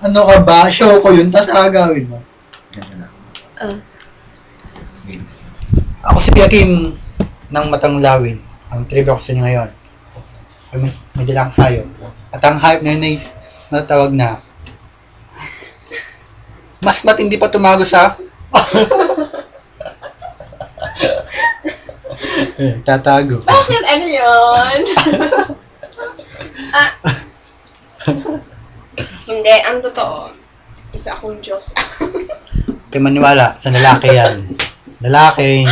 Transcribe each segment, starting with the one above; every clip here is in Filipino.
Ano ka ba? Show ko yun, tapos agawin mo. Ganyan lang. Okay. Ako si Kim ng Matanglawin. Ang trivia ko sa inyo ngayon. May dalang hayop. At ang hayop na yun ay natawag na mas matindi pa tumago sa tatago. Bakit? Ano yun? Hindi, ang totoo, isa akong Diyos. Okay, maniwala sa lalaki yan. Lalaki,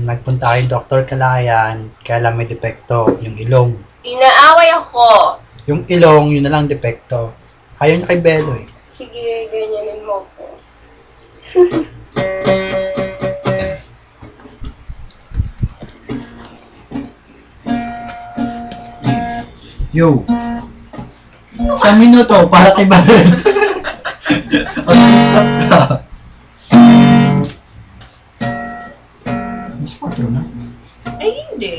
nagpunta kay Dr. Kalayan, kaya lang may depekto, yung ilong. Inaaway ako. Yung ilong, yun na lang depekto. Ayaw niya kay Belo eh. Sige, ganyanin mo ko. Yo! Isang minuto para kay Belo. Mas 4 na. Ay, hindi.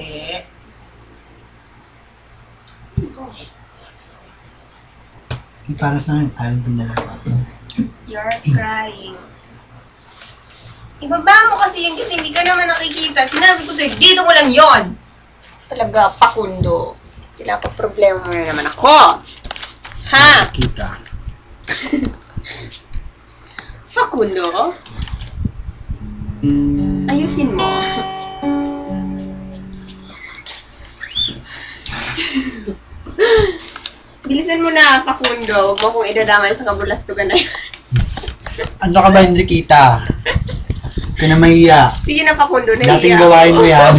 Para sa akin, album na lang. You're crying. Ibaba mo kasi yan kasi hindi ka naman nakikita. Sinabi ko sa'yo, dito mo lang yon. Talaga, pakundo. Pinapa-problema mo na naman ako. Ha? Kita. Fakundo? Ayusin mo. Bilisan mo na, Facundo. Huwag mo kong idadamay sa kabulastugan na yun. Ano ka ba, hindi kita? Ka na mahiya. Sige na, Facundo. Nahiya. Dating gawain mo yan.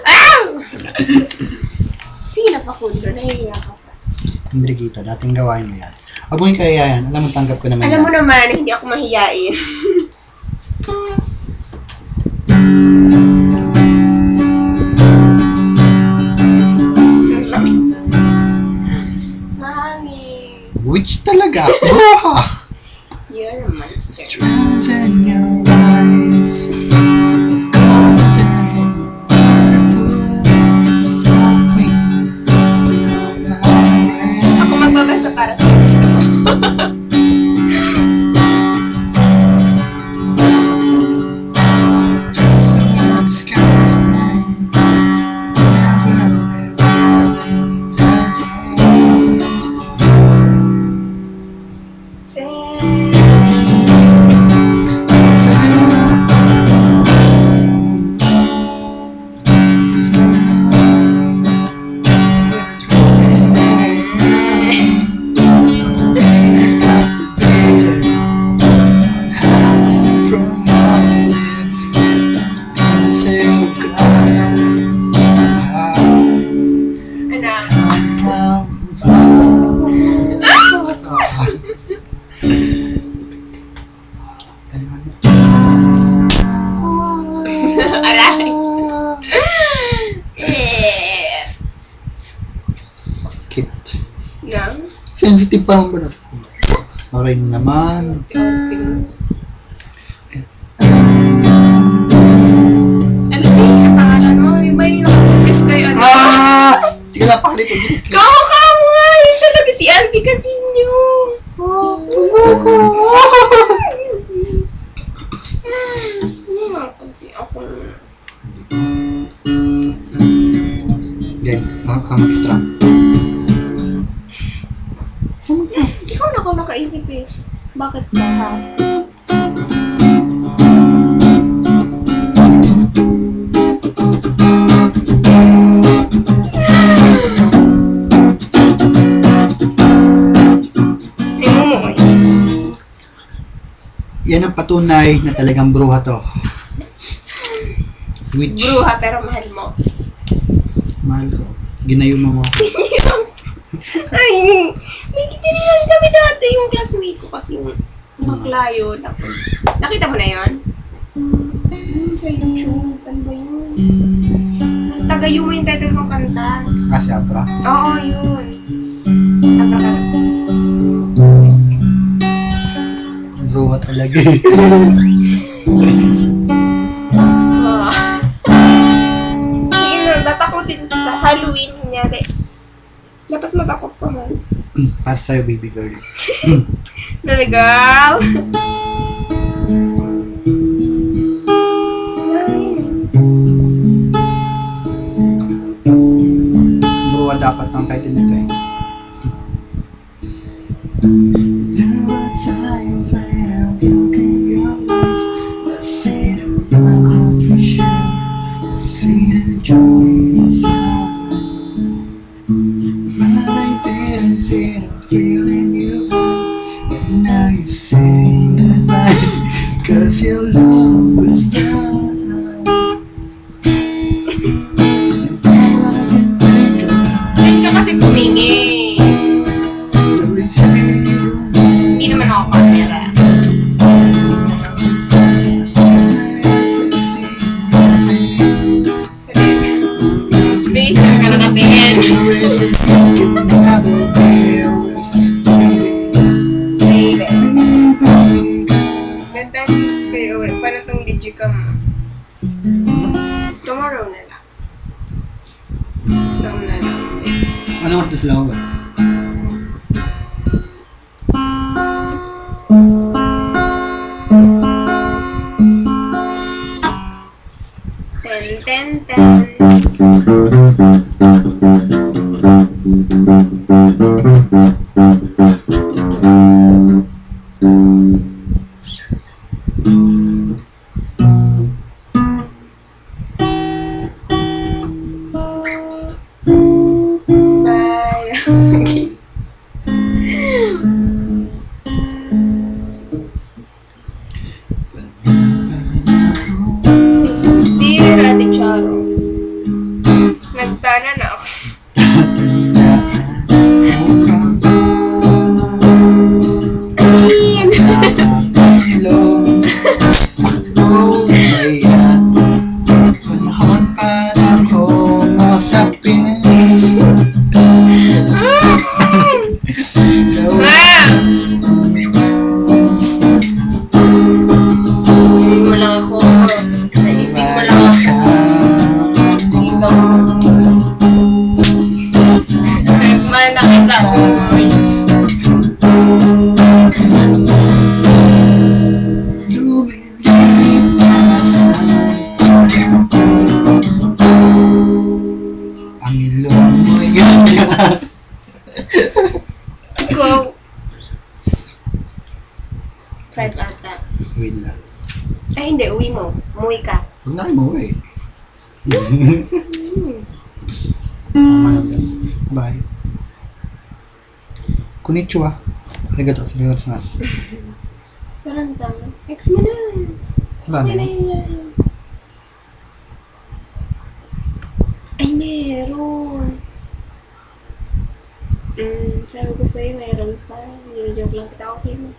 Ah! Sige na, Facundo. Nahiya ka pa. Hindi kita, dating gawain mo yan. Huwag mo yung kaya yan. Alam mo, tanggap ko naman Alam mo yan. naman, hindi ako mahiyain. Mahangin. Which talaga? Bruha! You're a monster. Strands in your eyes. Ako magbabasa para sa gusto mo. Aray. Sakit. Yang? Sensitive pa ang balat ko. Sorry naman. Ting-ting. Ano ba yung pangalan mo? Di ba yung nakapagkis kayo? Ah! Sige lang, pakilit. Kamay! Talaga si Albi Casino. Ako. Game, ka mag-strap. Ikaw na ako nakaisip eh. Bakit ba ha? Yan ang patunay na talagang bruha to. Which, Bruha pero mahal mo. mahal ko. Ginayuma mo. Ay, may kitirihan kami dati yung classmate ko kasi yung baklayo. Tapos, nakita mo na yun? Sa YouTube, ano ba yun? Mas tagayo mo yung title ng kanta. Kasi Abra. Oo, yun. Abra-kadabra. Bruha talaga eh. Sige na, tatakutin kita. Halloween, kunyari. Dapat matakot ko man. Para sa'yo, baby girl. Baby girl. Buwa dapat ng title nito eh. There were times when I look in your eyes, I see the confusion, I see the joy inside. But I didn't see the feeling you had, and now you're saying goodbye, 'cause your love was done. And all I can think of Diyan ka kasi pumingi. every time you Hindi naman ako camera. Base lang ka nakatingin. Ganda kayo. Paano tong digicam mo? Tomorrow na lang. Tom na lang. Anong oras lang ba? Ten, ten, ten. Bye. Dear Ate Charo, nagtana na ako. Amin! Oh, kaya panahon para ko masapin. Ah! Nainig mo lang ako. Nainig mo lang ako. Dito. Nagmalaki sa umoy. Ang ilong mo yun. Go! Five ata. Uwi nila. Ay, hindi. Uwi mo. Umuwi ka. Huwag na kayo mauwi. Bye. Konnichiwa. Arigato gozaimasu. Parang tama. Ex mo na. Wala Okay na na. yun. Ay, meron. Sabi ko sa'yo, meron pa. Joke lang kita. Okay mo.